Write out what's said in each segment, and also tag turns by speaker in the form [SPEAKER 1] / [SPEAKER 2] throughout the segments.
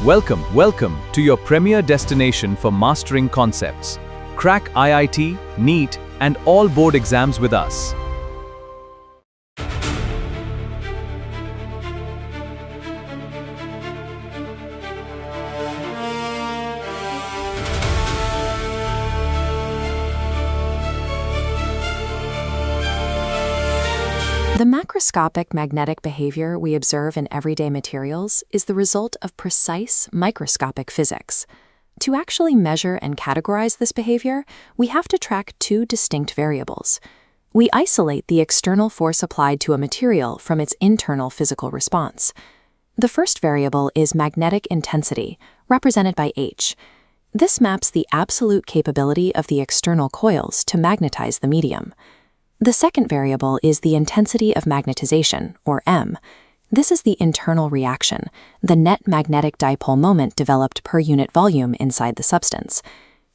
[SPEAKER 1] Welcome to your premier destination for mastering concepts. Crack IIT, NEET, and all board exams with us.
[SPEAKER 2] The macroscopic magnetic behavior we observe in everyday materials is the result of precise microscopic physics. To actually measure and categorize this behavior, we have to track two distinct variables. We isolate the external force applied to a material from its internal physical response. The first variable is magnetic intensity, represented by H. This maps the absolute capability of the external coils to magnetize the medium. The second variable is the intensity of magnetization, or M. This is the internal reaction, the net magnetic dipole moment developed per unit volume inside the substance.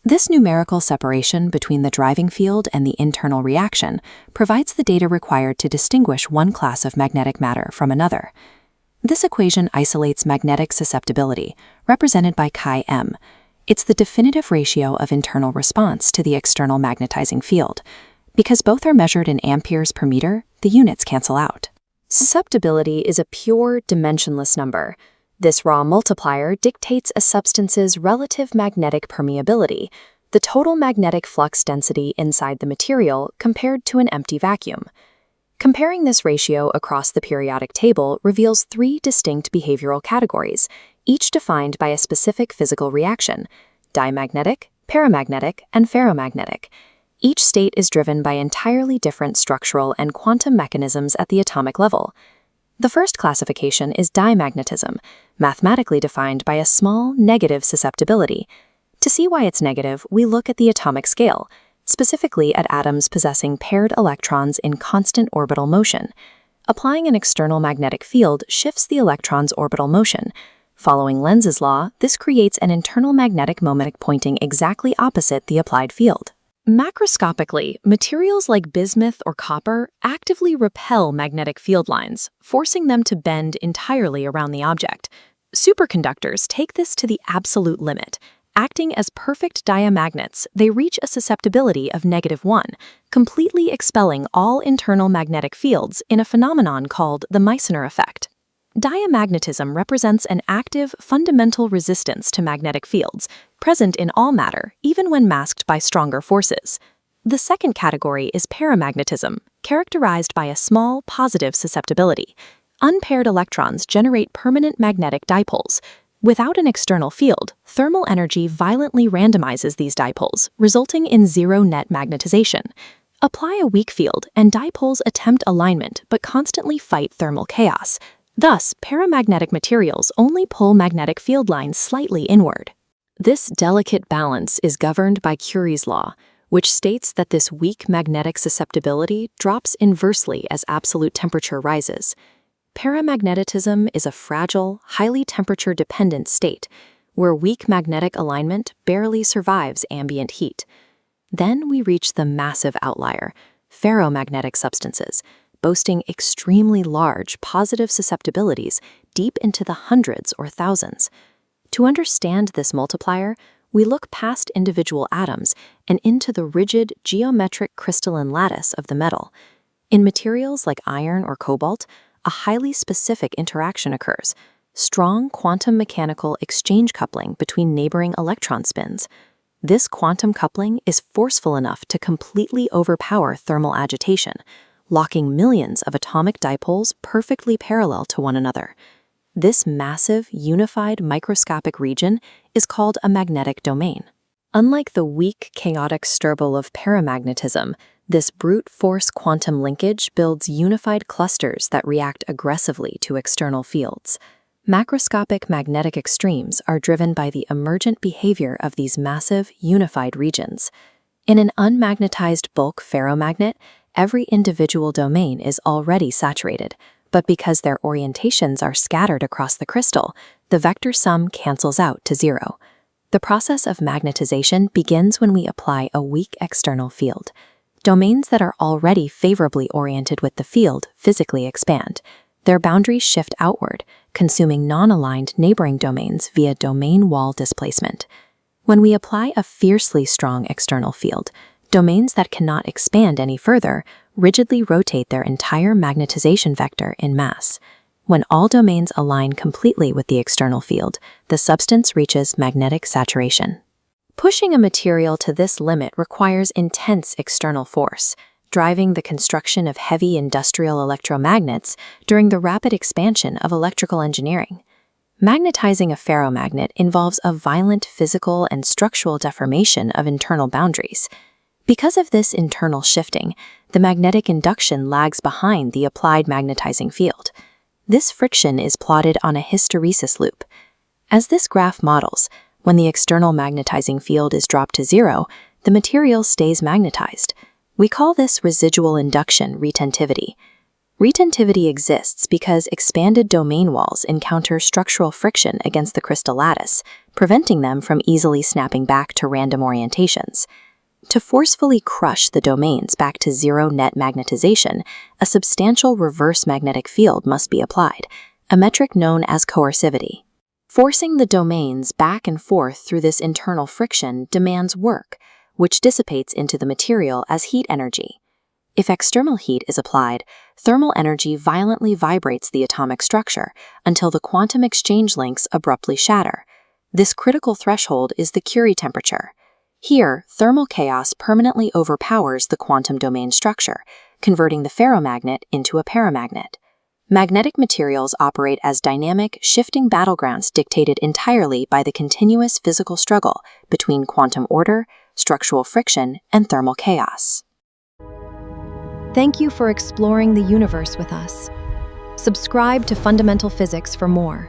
[SPEAKER 2] This numerical separation between the driving field and the internal reaction provides the data required to distinguish one class of magnetic matter from another. This equation isolates magnetic susceptibility, represented by chi-M. It's the definitive ratio of internal response to the external magnetizing field. Because both are measured in amperes per meter, the units cancel out. Susceptibility is a pure, dimensionless number. This raw multiplier dictates a substance's relative magnetic permeability, the total magnetic flux density inside the material compared to an empty vacuum. Comparing this ratio across the periodic table reveals three distinct behavioral categories, each defined by a specific physical reaction: diamagnetic, paramagnetic, and ferromagnetic. Each state is driven by entirely different structural and quantum mechanisms at the atomic level. The first classification is diamagnetism, mathematically defined by a small negative susceptibility. To see why it's negative, we look at the atomic scale, specifically at atoms possessing paired electrons in constant orbital motion. Applying an external magnetic field shifts the electron's orbital motion. Following Lenz's law, this creates an internal magnetic moment pointing exactly opposite the applied field. Macroscopically, materials like bismuth or copper actively repel magnetic field lines, forcing them to bend entirely around the object. Superconductors take this to the absolute limit. Acting as perfect diamagnets, they reach a susceptibility of -1, completely expelling all internal magnetic fields in a phenomenon called the Meissner effect. Diamagnetism represents an active, fundamental resistance to magnetic fields, present in all matter, even when masked by stronger forces. The second category is paramagnetism, characterized by a small, positive susceptibility. Unpaired electrons generate permanent magnetic dipoles. Without an external field, thermal energy violently randomizes these dipoles, resulting in zero net magnetization. Apply a weak field, and dipoles attempt alignment but constantly fight thermal chaos. Thus, paramagnetic materials only pull magnetic field lines slightly inward. This delicate balance is governed by Curie's law, which states that this weak magnetic susceptibility drops inversely as absolute temperature rises. Paramagnetism is a fragile, highly temperature-dependent state, where weak magnetic alignment barely survives ambient heat. Then we reach the massive outlier, ferromagnetic substances, boasting extremely large positive susceptibilities deep into the hundreds or thousands. To understand this multiplier, we look past individual atoms and into the rigid geometric crystalline lattice of the metal. In materials like iron or cobalt, a highly specific interaction occurs: strong quantum mechanical exchange coupling between neighboring electron spins. This quantum coupling is forceful enough to completely overpower thermal agitation, locking millions of atomic dipoles perfectly parallel to one another. This massive, unified microscopic region is called a magnetic domain. Unlike the weak, chaotic strobel of paramagnetism, this brute force quantum linkage builds unified clusters that react aggressively to external fields. Macroscopic magnetic extremes are driven by the emergent behavior of these massive, unified regions. In an unmagnetized bulk ferromagnet, every individual domain is already saturated, but because their orientations are scattered across the crystal, the vector sum cancels out to zero. The process of magnetization begins when we apply a weak external field. Domains that are already favorably oriented with the field physically expand. Their boundaries shift outward, consuming non-aligned neighboring domains via domain wall displacement. When we apply a fiercely strong external field, domains that cannot expand any further rigidly rotate their entire magnetization vector in mass. When all domains align completely with the external field, the substance reaches magnetic saturation. Pushing a material to this limit requires intense external force, driving the construction of heavy industrial electromagnets during the rapid expansion of electrical engineering. Magnetizing a ferromagnet involves a violent physical and structural deformation of internal boundaries. Because of this internal shifting, the magnetic induction lags behind the applied magnetizing field. This friction is plotted on a hysteresis loop. As this graph models, when the external magnetizing field is dropped to zero, the material stays magnetized. We call this residual induction retentivity. Retentivity exists because expanded domain walls encounter structural friction against the crystal lattice, preventing them from easily snapping back to random orientations. To forcefully crush the domains back to zero net magnetization, a substantial reverse magnetic field must be applied, a metric known as coercivity. Forcing the domains back and forth through this internal friction demands work, which dissipates into the material as heat energy. If external heat is applied, thermal energy violently vibrates the atomic structure until the quantum exchange links abruptly shatter. This critical threshold is the Curie temperature. Here, thermal chaos permanently overpowers the quantum domain structure, converting the ferromagnet into a paramagnet. Magnetic materials operate as dynamic, shifting battlegrounds dictated entirely by the continuous physical struggle between quantum order, structural friction, and thermal chaos.
[SPEAKER 3] Thank you for exploring the universe with us. Subscribe to Fundamental Physics for more.